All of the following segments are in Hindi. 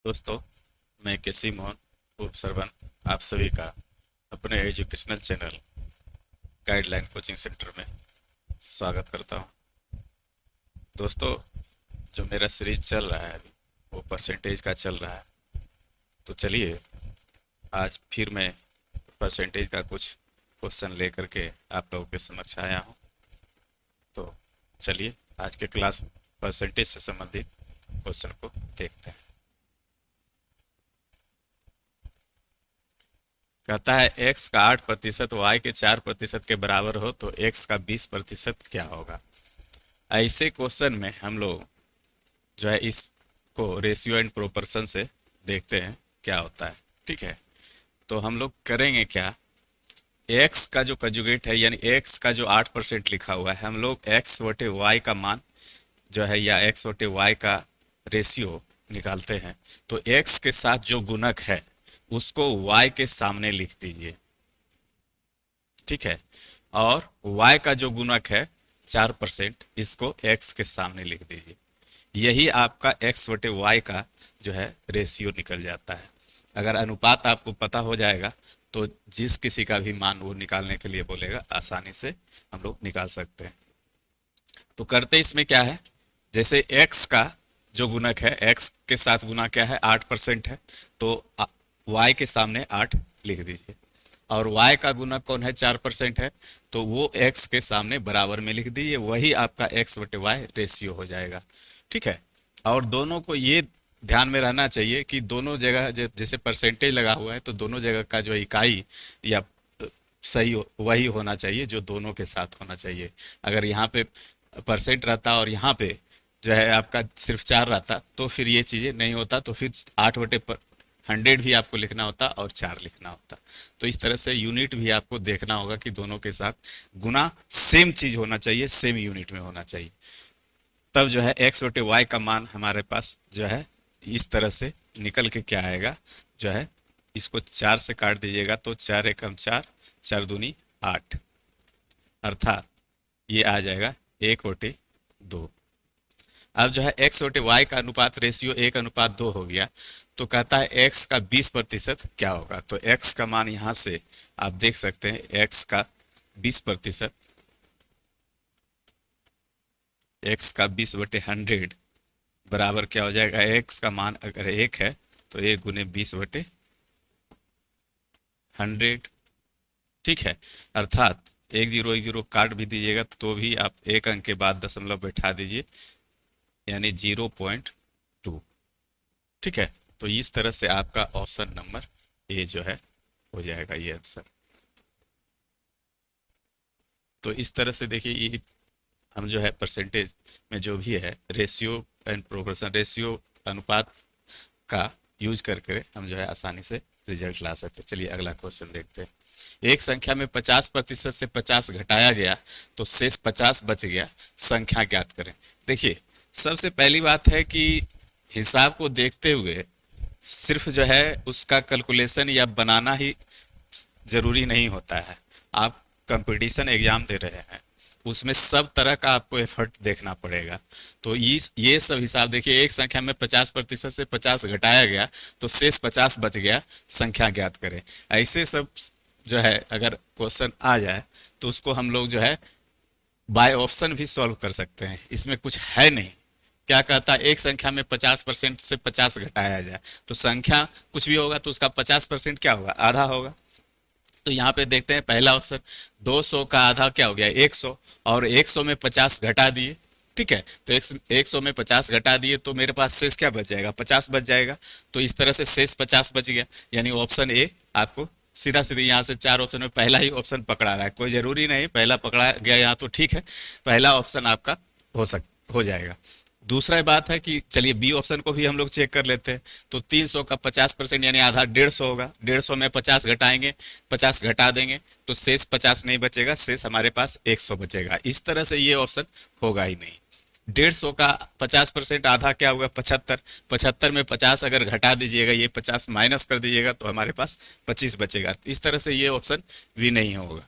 दोस्तों, मैं केसी मोहन उर्फ सरवन आप सभी का अपने educational channel guideline coaching centre में स्वागत करता हूं। दोस्तों, जो मेरा सीरीज चल रहा है अभी वो परसेंटेज का चल रहा है। तो चलिए, आज फिर मैं परसेंटेज का कुछ क्वेश्चन लेकर के आप लोगों के समक्ष आया हूं। तो चलिए, आज के क्लास परसेंटेज से संबंधित क्वेश्चन को देखते हैं। कहता है x का 8% y के 4% के बराबर हो तो x का 20% क्या होगा। ऐसे क्वेश्चन में हम लोग जो है इसको रेशियो एंड प्रोपोर्शन से देखते हैं क्या होता है। ठीक है, तो हम लोग करेंगे क्या, x का जो कंजुगेट है यानी x का जो 8% लिखा हुआ है, हम लोग x बटे y का मान जो है या x बटे y का रेशियो निकालते हैं। तो x के साथ जो गुणक है उसको y के सामने लिख दीजिए। ठीक है, और y का जो गुणक है 4%, इसको x के सामने लिख दीजिए। यही आपका x बटे y का जो है रेशियो निकल जाता है। अगर अनुपात आपको पता हो जाएगा तो जिस किसी का भी मान वो निकालने के लिए बोलेगा आसानी से हम लोग निकाल सकते हैं। तो करते इसमें क्या है, जैसे x का जो गुणक है, x के साथ गुना क्या है 8% है, तो y के सामने 8 लिख दीजिए। और y का गुणक कौन है 4% है, तो वो x के सामने बराबर में लिख दीजिए। वही आपका x बटे y रेशियो हो जाएगा। ठीक है, और दोनों को ये ध्यान में रहना चाहिए कि दोनों जगह जैसे परसेंटेज लगा हुआ है तो दोनों जगह का जो इकाई या वही होना चाहिए जो दोनों के साथ होना चाहिए। अगर यहाँ पे परसेंट रहता और यहाँ पे जो है आपका सिर्फ 4 रहता तो फिर ये चीज़ें नहीं होता, तो फिर 8/100 भी आपको लिखना होता और 4 लिखना होता। तो इस तरह से यूनिट भी आपको देखना होगा कि दोनों के साथ गुना सेम चीज होना चाहिए, सेम यूनिट में होना चाहिए। तब जो है x बटे y का मान हमारे पास जो है इस तरह से निकल के क्या आएगा, जो है इसको 4 से काट दीजिएगा तो 4 एकम 4, 4 दूनी 8, अर्थात ये आ जाएगा 1/2। अब जो है x बटे y का अनुपात रेशियो 1/2 हो गया। तो कहता है x का 20% क्या होगा। तो x का मान यहां से आप देख सकते हैं, x का 20%, x का 20/100 बराबर क्या हो जाएगा, x का मान अगर 1 है तो 1 गुने 20/100। ठीक है, अर्थात 1 0 1 0 काट भी दीजिएगा तो भी आप एक अंक के बाद दशमलव बैठा दीजिए, यानी 0.2। ठीक है, तो इस तरह से आपका ऑप्शन नंबर ए जो है हो जाएगा ये आंसर। तो इस तरह से देखिए, ये हम जो है परसेंटेज में जो भी है रेशियो एंड प्रोपोर्शन, रेशियो अनुपात का यूज करके हम जो है आसानी से रिजल्ट ला सकते हैं। चलिए अगला क्वेश्चन देखते हैं। एक संख्या में 50% से 50 घटाया गया तो शेष 50 बच गया, संख्या ज्ञात करें। देखिए, सबसे पहली बात है कि हिसाब को देखते हुए सिर्फ जो है उसका कैलकुलेशन या बनाना ही जरूरी नहीं होता है। आप कंपटीशन एग्जाम दे रहे हैं, उसमें सब तरह का आपको एफर्ट देखना पड़ेगा। तो ये सब हिसाब देखिए, एक संख्या में 50% से 50 घटाया गया तो शेष 50 बच गया, संख्या ज्ञात करें। ऐसे सब जो है अगर क्वेश्चन आ जाए तो उसको हम लोग जो है बाय ऑप्शन भी सॉल्व कर सकते हैं। इसमें कुछ है नहीं। क्या कहता है, एक संख्या में 50% से 50 घटाया जाए तो संख्या कुछ भी होगा तो उसका 50% क्या होगा, आधा होगा। तो यहाँ पे देखते हैं पहला ऑप्शन, 200 का आधा क्या हो गया 100, और 100 में 50 घटा दिए। ठीक है, तो 100 में 50 घटा दिए तो मेरे पास शेष क्या बच जाएगा, 50 बच जाएगा। तो इस तरह से शेष 50 बच गया, यानी ऑप्शन ए आपको सीधा सीधा यहाँ से 4 ऑप्शन में पहला ही ऑप्शन पकड़ा रहा है। कोई जरूरी नहीं पहला पकड़ा गया यहाँ तो ठीक है, पहला ऑप्शन आपका हो जाएगा। दूसरा बात है कि चलिए बी ऑप्शन को भी हम लोग चेक कर लेते हैं। तो 300 का 50% यानी आधा 150 होगा, 150 में 50 घटाएंगे, 50 घटा देंगे तो शेष 50 नहीं बचेगा, शेष हमारे पास 100 बचेगा। इस तरह से ये ऑप्शन होगा ही नहीं। 150 का 50% आधा क्या होगा 75, 75 में 50 अगर घटा दीजिएगा, ये 50 माइनस कर दीजिएगा तो हमारे पास 25 बचेगा। इस तरह से ये ऑप्शन भी नहीं होगा।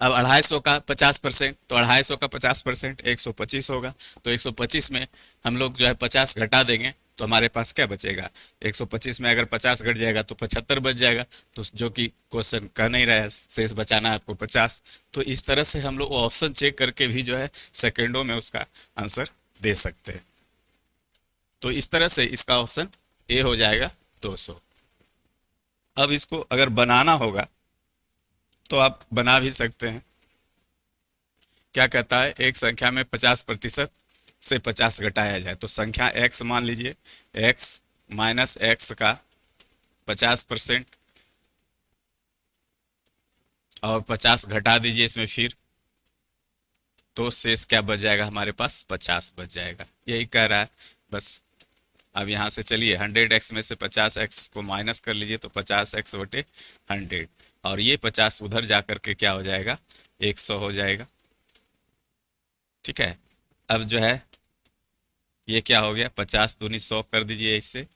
अब 250 का 50%, तो 250 का 50% 125 होगा। तो 125 में हम लोग जो है 50 घटा देंगे तो हमारे पास क्या बचेगा? 125 में अगर 50 घट जाएगा तो 75 बच जाएगा। तो जो कि क्वेश्चन कह नहीं रहा है, शेष बचाना है आपको 50। तो इस तरह से हम लोग ऑप्शन चेक करके भी जो है सेकेंडों में उसका आंसर दे सकते हैं। तो इस तरह से इसका ऑप्शन ए हो जाएगा 200। अब इसको अगर बनाना होगा तो आप बना भी सकते हैं। क्या कहता है? एक संख्या में 50% से 50 घटाया जाए, तो संख्या x मान लीजिए, x माइनस एक्स का 50% और 50 घटा दीजिए इसमें फिर, तो शेष क्या बच जाएगा हमारे पास? 50 बच जाएगा। यही कह रहा है बस। अब यहाँ से चलिए 100x में से 50x को माइनस कर लीजिए, तो 50x बटे 100, और ये 50 उधर जा करके क्या हो जाएगा? 100 हो जाएगा। ठीक है। अब जो है ये क्या हो गया? 50 दूनी 100 कर दीजिए इससे,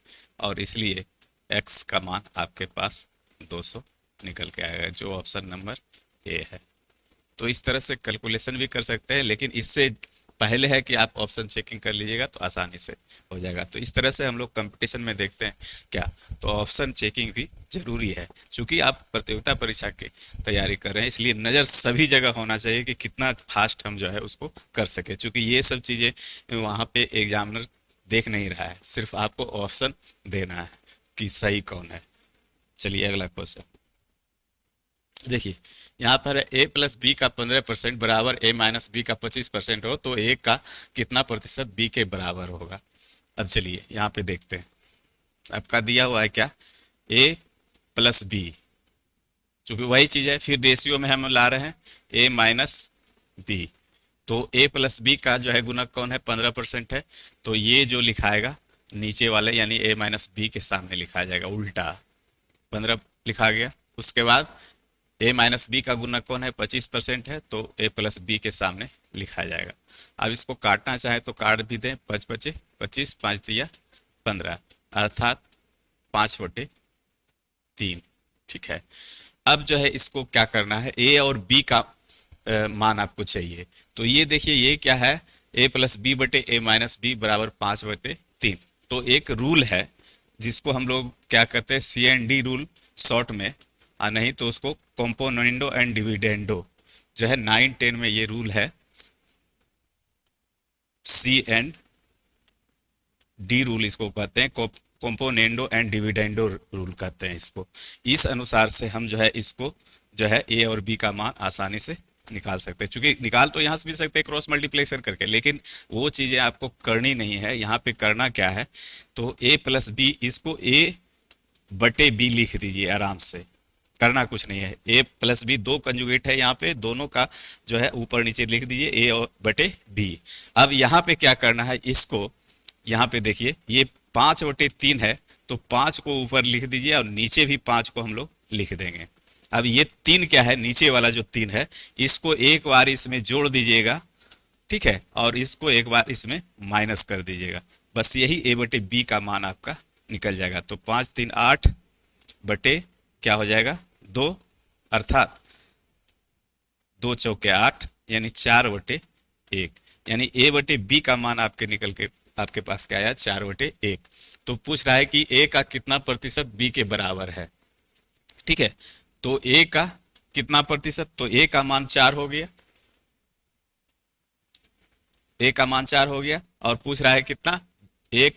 और इसलिए x का मान आपके पास 200 निकल के आएगा, जो ऑप्शन नंबर ए है। तो इस तरह से कैलकुलेशन भी कर सकते हैं, लेकिन इससे पहले है कि आप ऑप्शन चेकिंग कर लीजिएगा तो आसानी से हो जाएगा। तो इस तरह से हम लोग कंपटीशन में देखते हैं क्या, तो ऑप्शन चेकिंग भी जरूरी है। क्योंकि आप प्रतियोगिता परीक्षा की तैयारी कर रहे हैं, इसलिए नज़र सभी जगह होना चाहिए कि कितना फास्ट हम जो है उसको कर सके। क्योंकि ये सब चीज़ें वहाँ पे एग्जामिनर देख नहीं रहा है, सिर्फ आपको ऑप्शन देना है कि सही कौन है। चलिए अगला क्वेश्चन देखिए। यहाँ पर a प्लस बी का 15% बराबर a माइनस बी का 25% हो, तो a का कितना प्रतिशत b के बराबर होगा? अब चलिए यहाँ पे देखते हैं। आपका दिया हुआ है क्या? a प्लस बी, चूंकि वही चीज है, फिर रेशियो में हम ला रहे हैं a माइनस बी। तो a प्लस बी का जो है गुणक कौन है? 15% है। तो ये जो लिखाएगा नीचे वाले यानी a माइनस बी के सामने लिखा जाएगा, उल्टा 15 लिखा गया। उसके बाद a माइनस बी का गुणक कौन है? 25% है, तो a प्लस बी के सामने लिखा जाएगा। अब इसको काटना चाहे तो काट भी दें, 5 बचे 25, 5 दिया 15, अर्थात 5/3। ठीक है। अब जो है इसको क्या करना है, a और b का मान आपको चाहिए। तो ये देखिए ये क्या है? a प्लस बी बटे a माइनस बी बराबर 5/3। तो एक रूल है जिसको हम लोग क्या कहते हैं? CND रूल शॉर्ट में, नहीं तो उसको कॉम्पोनेंडो एंड डिविडेंडो जो है 9-10 में ये रूल है, CND रूल इसको कहते हैं, कॉम्पोनेंडो एंड डिविडेंडो रूल कहते हैं इसको। इस अनुसार से हम जो है इसको जो है a और b का मान आसानी से निकाल सकते हैं। चूंकि निकाल तो यहाँ से भी सकते हैं क्रॉस मल्टीप्लेक्शन करके, लेकिन वो चीज़ें आपको करनी नहीं है। यहाँ पे करना क्या है, तो a प्लस बी, इसको a बटे b लिख दीजिए आराम से, करना कुछ नहीं है। a प्लस बी दो कंजुगेट है यहाँ पे, दोनों का जो है ऊपर नीचे लिख दीजिए a और बटे b। अब यहाँ पे क्या करना है, इसको यहाँ पे देखिए ये 5/3 है, तो 5 को ऊपर लिख दीजिए और नीचे भी 5 को हम लोग लिख देंगे। अब ये 3 क्या है? नीचे वाला जो 3 है, इसको एक बार इसमें जोड़ दीजिएगा, ठीक है, और इसको एक बार इसमें माइनस कर दीजिएगा। बस यही a बटे b का मान आपका निकल जाएगा। तो 5 3 8 बटे क्या हो जाएगा? 2, अर्थात 2 चौके 8 यानी 4/1, यानी a बटे b का मान आपके निकल के आपके पास क्या आया? 4/1। तो पूछ रहा है कि a का कितना प्रतिशत b के बराबर है। ठीक है, तो a का कितना प्रतिशत? तो a का मान 4 हो गया, a का मान 4 हो गया, और पूछ रहा है कितना? a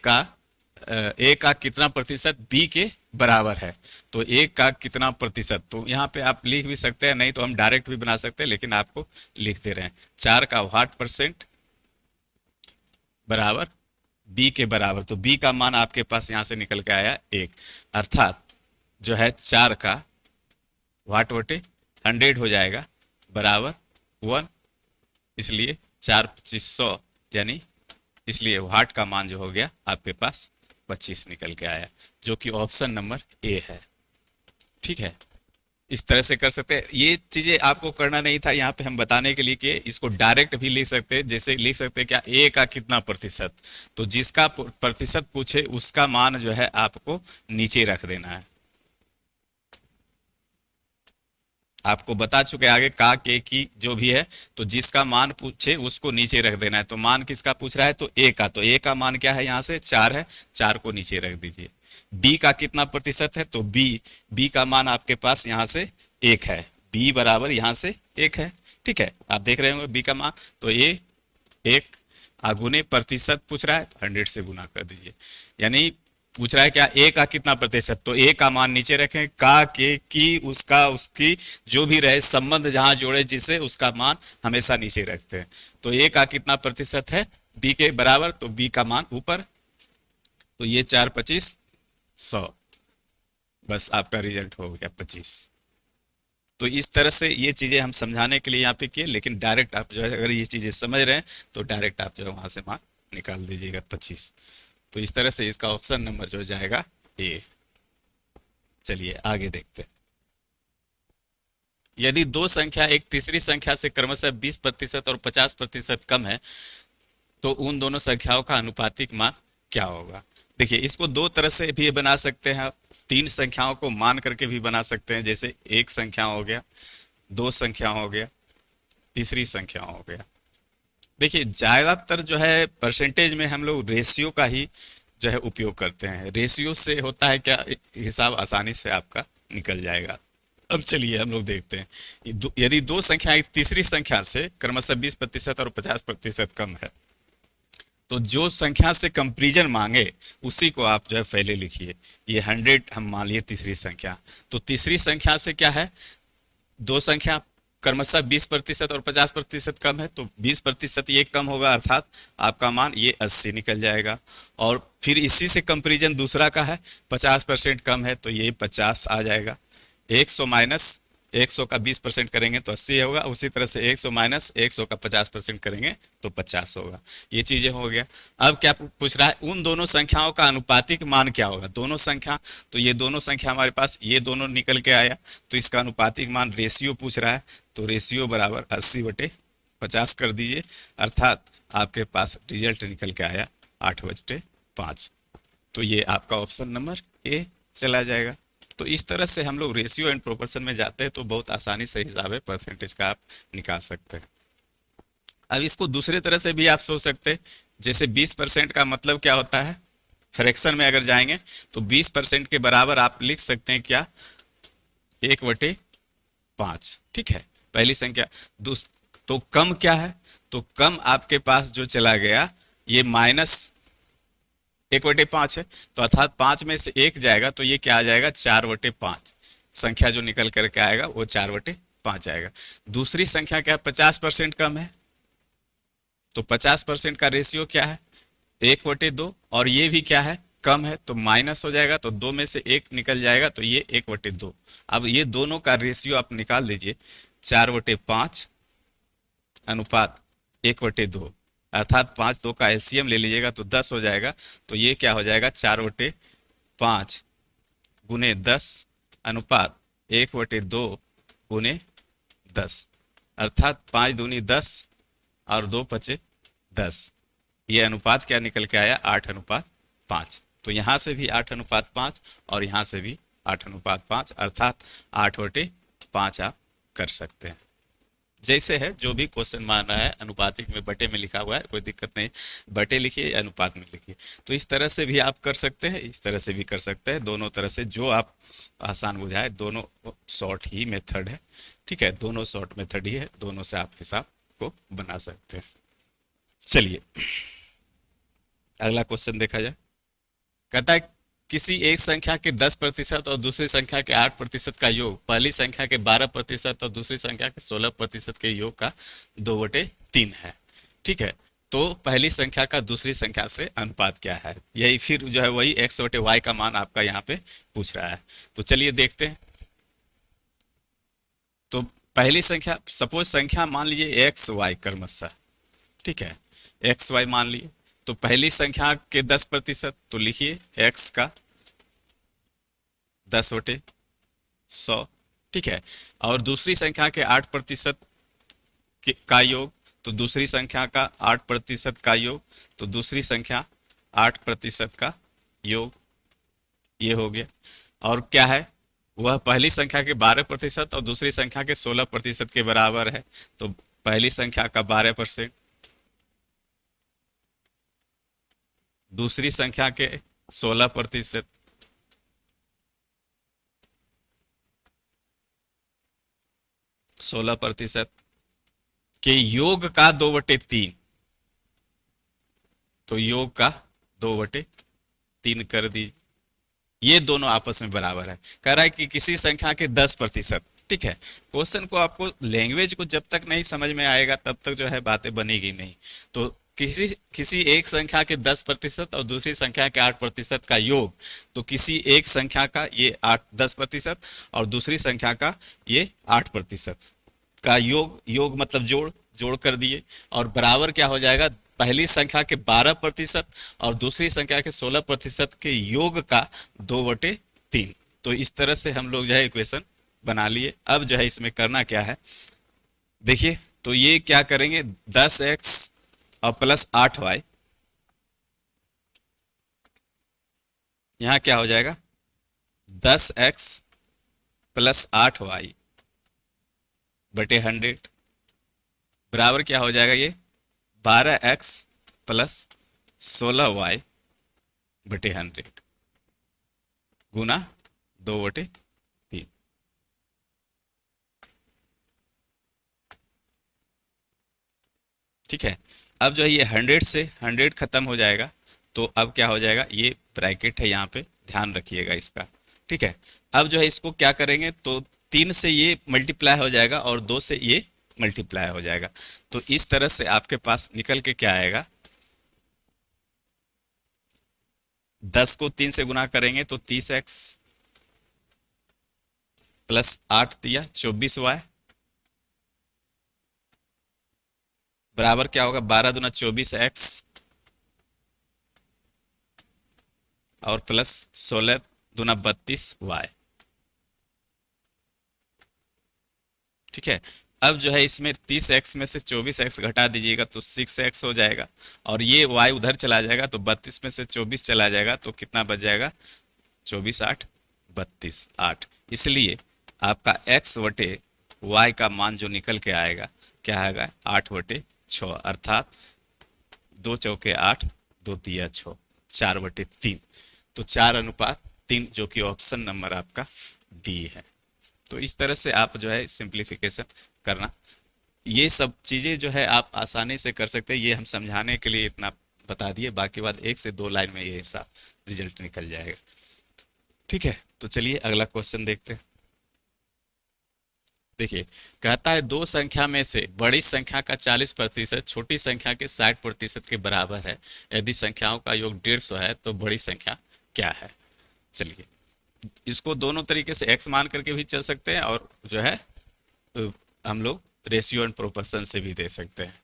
का कितना प्रतिशत b के बराबर है। तो a का कितना प्रतिशत, तो यहाँ पे आप लिख भी सकते हैं, नहीं तो हम डायरेक्ट भी बना सकते हैं, लेकिन आपको लिख दे रहे हैं 4 का वाट परसेंट बराबर b के बराबर। तो b का मान आपके पास यहाँ से निकल के आया 1, अर्थात जो है 4 का वाट बटे 100 हो जाएगा बराबर 1, इसलिए 4/2500 यानी, इसलिए वाट का मान जो हो गया आपके पास 25 निकल के आया, जो कि ऑप्शन नंबर ए है। ठीक है, इस तरह से कर सकते हैं। ये चीजें आपको करना नहीं था, यहाँ पे हम बताने के लिए कि इसको डायरेक्ट भी लिख सकते हैं। जैसे लिख सकते हैं क्या, ए का कितना प्रतिशत, तो जिसका प्रतिशत पूछे उसका मान जो है आपको नीचे रख देना है। आपको बता चुके आगे का के की जो भी है, तो जिसका मान पूछे उसको नीचे रख देना है। तो मान किसका पूछ रहा है, तो ए का, तो ए का मान क्या है, यहाँ से 4 है, 4 को नीचे रख दीजिए। बी का कितना प्रतिशत है, तो बी का मान आपके पास यहाँ से 1 है, बी बराबर यहाँ से 1 है। ठीक है, आप देख रहे होंगे बी का मान, तो ये 1 गुने प्रतिशत पूछ रहा है, 100 से गुना कर दीजिए। यानी पूछ रहा है क्या, ए का कितना प्रतिशत, तो ए का मान नीचे रखें, का के की उसका उसकी जो भी रहे संबंध जहां जोड़े जिसे, उसका मान हमेशा नीचे रखते हैं। तो ए का कितना प्रतिशत है बी के बराबर, तो बी का मान ऊपर, तो ये 4 25 100, बस आपका रिजल्ट हो गया 25। तो इस तरह से ये चीजें हम समझाने के लिए यहाँ पे किए, लेकिन डायरेक्ट आप जो है अगर ये चीजें समझ रहे हैं तो डायरेक्ट आप जो है वहां से मान निकाल दीजिएगा 25। तो इस तरह से इसका ऑप्शन नंबर जो जाएगा ए। चलिए आगे देखते हैं। यदि दो संख्या एक तीसरी संख्या से क्रमशः 20% और 50% कम है, तो उन दोनों संख्याओं का अनुपातिक मान क्या होगा। देखिए इसको दो तरह से भी बना सकते हैं आप, तीन संख्याओं को मान करके भी बना सकते हैं, जैसे एक संख्या हो गया, दो संख्या हो गया, तीसरी संख्या हो गया। देखिए ज्यादातर जो है परसेंटेज में हम लोग रेशियो का ही जो है उपयोग करते हैं। रेशियो से होता है क्या, हिसाब आसानी से आपका निकल जाएगा। अब चलिए हम लोग देखते हैं, यदि दो संख्या एक तीसरी संख्या से क्रमशः 20% और 50% कम है, तो जो संख्या से कंपैरिजन मांगे उसी को आप जो है पहले लिखिए। ये 100 हम मान लिए तीसरी संख्या, तो तीसरी संख्या से क्या है, दो संख्या क्रमशः 20% और 50% कम है, तो 20% ये कम होगा, अर्थात आपका मान ये 80 निकल जाएगा। और फिर इसी से कंपैरिजन दूसरा का है 50% कम है, तो ये 50 आ जाएगा। 100 माइनस 100 का 20% करेंगे तो 80 होगा, उसी तरह से 100 माइनस 100 का 50% करेंगे तो 50 होगा। ये चीजें हो गया। अब क्या पूछ रहा है, उन दोनों संख्याओं का अनुपातिक मान क्या होगा। दोनों संख्या, तो ये दोनों संख्या हमारे पास ये दोनों निकल के आया, तो इसका अनुपातिक मान रेशियो पूछ रहा है, तो रेशियो बराबर 80/50 कर दीजिए, अर्थात आपके पास रिजल्ट निकल के आया 8/5। तो ये आपका ऑप्शन नंबर ए चला जाएगा। तो इस तरह से हम लोग रेशियो एंड प्रोपोर्शन में जाते हैं तो बहुत आसानी से हिसाब है परसेंटेज का आप निकाल सकते हैं। अब इसको दूसरे तरह से भी आप सोच सकते हैं, जैसे 20% का मतलब क्या होता है, फ्रैक्शन में अगर जाएंगे तो 20% के बराबर आप लिख सकते हैं क्या, 1/5। ठीक है, पहली संख्या। तो कम क्या है, तो कम आपके पास जो चला गया ये माइनस 1/5 है, तो अर्थात 5 में से 1 जाएगा, तो ये क्या आ जाएगा 4/5। संख्या जो निकल करके आएगा वो 4/5 आएगा। दूसरी संख्या क्या है, 50% कम है, तो 50% का रेशियो क्या है 1/2, और ये भी क्या है कम है, तो माइनस हो जाएगा, तो 2 में से 1 निकल जाएगा, तो ये 1/2। अब ये दोनों का रेशियो आप निकाल दीजिए, 4/5 अनुपात 1/2, अर्थात 5 2 का एलसीएम ले लीजिएगा तो 10 हो जाएगा। तो ये क्या हो जाएगा 4/5 गुने 10 अनुपात 1/2 गुने 10, अर्थात 5 दूनी 10 और 2 5 10। ये अनुपात क्या निकल के आया 8/5। तो यहां से भी 8/5 और यहां से भी 8/5, अर्थात 8/5 आप कर सकते हैं। जैसे है जो भी क्वेश्चन मान रहा है, अनुपातिक में बटे में लिखा हुआ है, कोई दिक्कत नहीं, बटे लिखिए अनुपात में लिखिए। तो इस तरह से भी आप कर सकते हैं, इस तरह से भी कर सकते हैं, दोनों तरह से जो आप आसान बुझाए, दोनों शॉर्ट ही मेथड है। ठीक है, दोनों शॉर्ट मेथड ही है, दोनों से आप हिसाब को बना सकते हैं। चलिए अगला क्वेश्चन देखा जाए। कहता है किसी एक संख्या के 10% और दूसरी संख्या के 8% का योग पहली संख्या के 12% और दूसरी संख्या के 16% के योग का 2/3 है। ठीक है, तो पहली संख्या का दूसरी संख्या से अनुपात क्या है, यही फिर जो है वही x/y का मान आपका यहाँ पे पूछ रहा है। तो चलिए देखते हैं। तो पहली संख्या, सपोज संख्या मान लीजिए xy क्रमशः, ठीक है, xy मान लिए, तो पहली संख्या के 10%, तो लिखिए x का 10/100। ठीक है, और दूसरी संख्या के 8% का योग, तो दूसरी संख्या का 8% का योग, तो दूसरी संख्या 8% का योग, ये हो गया। और क्या है वह पहली संख्या के 12% और दूसरी संख्या के 16% के बराबर है। तो पहली संख्या का 12%, दूसरी संख्या के 16%, 16% के योग का 2/3। तो योग का 2/3 कर दी। ये दोनों आपस में बराबर है। कह रहा है कि किसी संख्या के 10%। ठीक है, क्वेश्चन को आपको लैंग्वेज को जब तक नहीं समझ में आएगा तब तक जो है बातें बनेगी नहीं। तो किसी किसी एक संख्या के 10% और दूसरी संख्या के 8% का योग, तो किसी एक संख्या का ये 10% और दूसरी संख्या का ये 8% का योग, योग मतलब जोड़, जोड़ कर दिए, और बराबर क्या हो जाएगा, पहली संख्या के 12% और दूसरी संख्या के 16% के योग का 2/3। तो इस तरह से हम लोग जो है इक्वेशन बना लिए। अब जो है इसमें करना क्या है, देखिए, तो ये क्या करेंगे, 10x और प्लस 8y, यहां क्या हो जाएगा, 10x प्लस 8y बटे 100 बराबर क्या हो जाएगा, ये 12x प्लस 16y बटे 100 गुना 2/3। ठीक है, अब जो है ये 100 से 100 खत्म हो जाएगा। तो अब क्या हो जाएगा, ये ब्रैकेट है यहाँ पे, ध्यान रखिएगा इसका। ठीक है, अब जो है इसको क्या करेंगे, तो 3 से ये मल्टीप्लाई हो जाएगा और 2 से ये मल्टीप्लाई हो जाएगा। तो इस तरह से आपके पास निकल के क्या आएगा, 10 को 3 से गुना करेंगे तो 30x प्लस 8 दिया 24y बराबर क्या होगा, 12 दूना 24x और प्लस 16 दूना 32y। ठीक है, अब जो है इसमें 30x में से 24x घटा दीजिएगा तो 6x हो जाएगा, और ये y उधर चला जाएगा तो 32 में से 24 चला जाएगा तो कितना बच जाएगा, 24 8 32 8। इसलिए आपका x बटे y का मान जो निकल के आएगा क्या आएगा, 8/6, अर्थात 2 चौके 8, 2 तिया 6, 4/3। तो 4:3, जो कि ऑप्शन नंबर आपका डी है। तो इस तरह से आप जो है सिंप्लीफिकेशन करना, ये सब चीज़ें जो है आप आसानी से कर सकते हैं। ये हम समझाने के लिए इतना बता दिए, बाकी बात 1 से 2 लाइन में ये हिसाब रिजल्ट निकल जाएगा। ठीक है, तो चलिए अगला क्वेश्चन देखते हैं। देखिए, कहता है दो संख्या में से बड़ी संख्या का 40% छोटी संख्या के 60% के बराबर है। यदि संख्याओं का योग 150 है तो बड़ी संख्या क्या है। चलिए, इसको दोनों तरीके से x मान करके भी चल सकते हैं और जो है हम लोग रेशियो एंड प्रोपोर्शन से भी दे सकते हैं।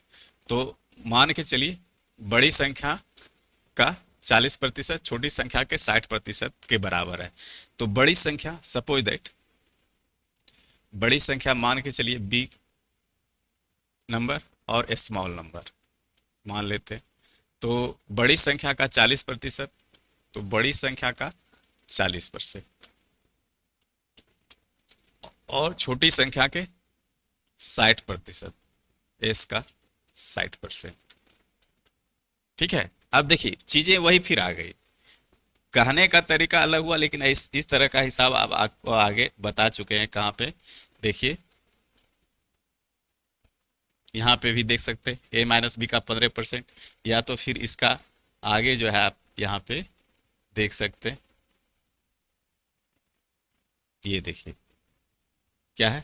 तो मान के चलिए बड़ी संख्या का 40% छोटी संख्या के 60% के बराबर है। तो बड़ी संख्या, सपोज दैट बड़ी संख्या मान के चलिए बिग नंबर और स्मॉल नंबर मान लेते हैं। तो बड़ी संख्या का 40%, तो बड़ी संख्या का 40% और छोटी संख्या के 60%, एस का 60%। ठीक है, अब देखिए चीजें वही फिर आ गई, कहने का तरीका अलग हुआ, लेकिन इस तरह का हिसाब आप आपको आगे बता चुके हैं। कहाँ पे देखिए, यहाँ पे भी देख सकते हैं ए माइनस बी का 15%, या तो फिर इसका आगे जो है आप यहाँ पे देख सकते हैं। ये देखिए क्या है,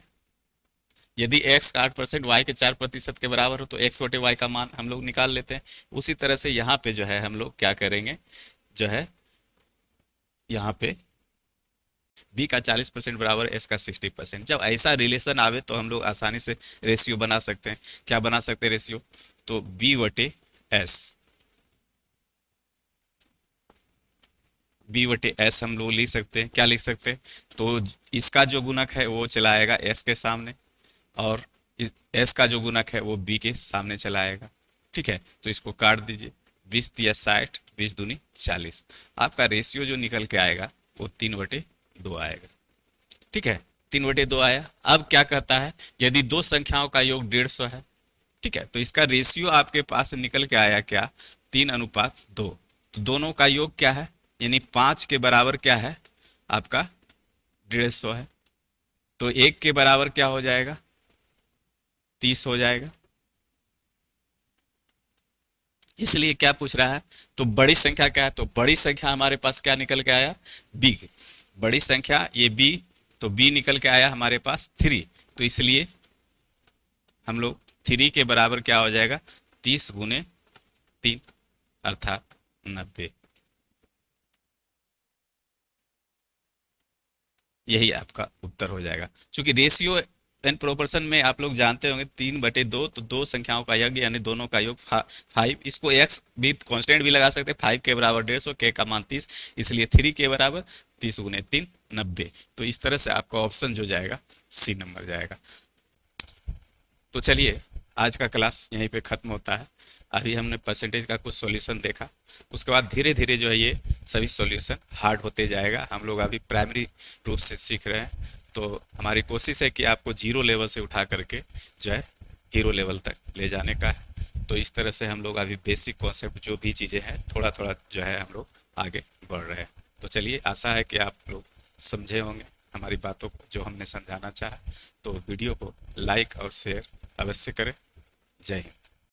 यदि x का 8% y के 4% के बराबर हो तो x बटे y का मान हम लोग निकाल लेते हैं। उसी तरह से यहाँ पे जो है हम लोग क्या करेंगे, जो है यहाँ पे b का 40% बराबर s का 60%। जब ऐसा रिलेशन आवे तो हम लोग आसानी से रेशियो बना सकते हैं। क्या बना सकते हैं रेशियो, तो b बटे s हम लोग लिख सकते हैं। क्या लिख सकते हैं, तो इसका जो गुणक है वो चला आएगा s के सामने, और s का जो गुणक है वो b के सामने चला आएगा। ठीक है, तो इसको काट दीजिए, 20 तिया 60, 20 दूनी 40। आपका रेशियो जो निकल के आएगा वो 3/2 आएगा। ठीक है, 3/2 आया। अब क्या कहता है, यदि दो संख्याओं का योग 150 है, ठीक है, तो इसका रेशियो आपके पास निकल के आया क्या, 3:2। तो दोनों का योग क्या है, यानी 5 के बराबर क्या है आपका 150 है, तो 1 के बराबर क्या हो जाएगा, 30 हो जाएगा। इसलिए क्या पूछ रहा है, तो बड़ी संख्या क्या है, तो बड़ी संख्या हमारे पास क्या निकल के आया, बी। बड़ी संख्या ये बी, तो बी निकल के आया हमारे पास 3। तो इसलिए हम लोग 3 के बराबर क्या हो जाएगा, 30×3 अर्थात 90। यही आपका उत्तर हो जाएगा। चूंकि रेशियो एंड प्रोपोर्शन में आप लोग जानते होंगे 3/2, तो दो संख्याओं का योग यानी दोनों का योग 5। इसको एक्स भी कांस्टेंट भी लगा सकते हैं, 5 के बराबर 150, के का मान 30, इसलिए 3 के बराबर 30×3 90। तो इस तरह से आपका ऑप्शन जो जाएगा सी नंबर जाएगा। तो चलिए आज का क्लास यहीं पे ख़त्म होता है। अभी हमने परसेंटेज का कुछ सॉल्यूशन देखा, उसके बाद धीरे धीरे जो है ये सभी सॉल्यूशन हार्ड होते जाएगा। हम लोग अभी प्राइमरी रूप से सीख रहे हैं, तो हमारी कोशिश है कि आपको 0 लेवल से उठा करके जो है हीरो लेवल तक ले जाने का है। तो इस तरह से हम लोग अभी बेसिक कॉन्सेप्ट जो भी चीज़ें हैं थोड़ा थोड़ा जो है हम लोग आगे बढ़ रहे हैं। तो चलिए, आशा है कि आप लोग समझे होंगे हमारी बातों को जो हमने समझाना चाहा। तो वीडियो को लाइक और शेयर अवश्य करें। जय हिंद।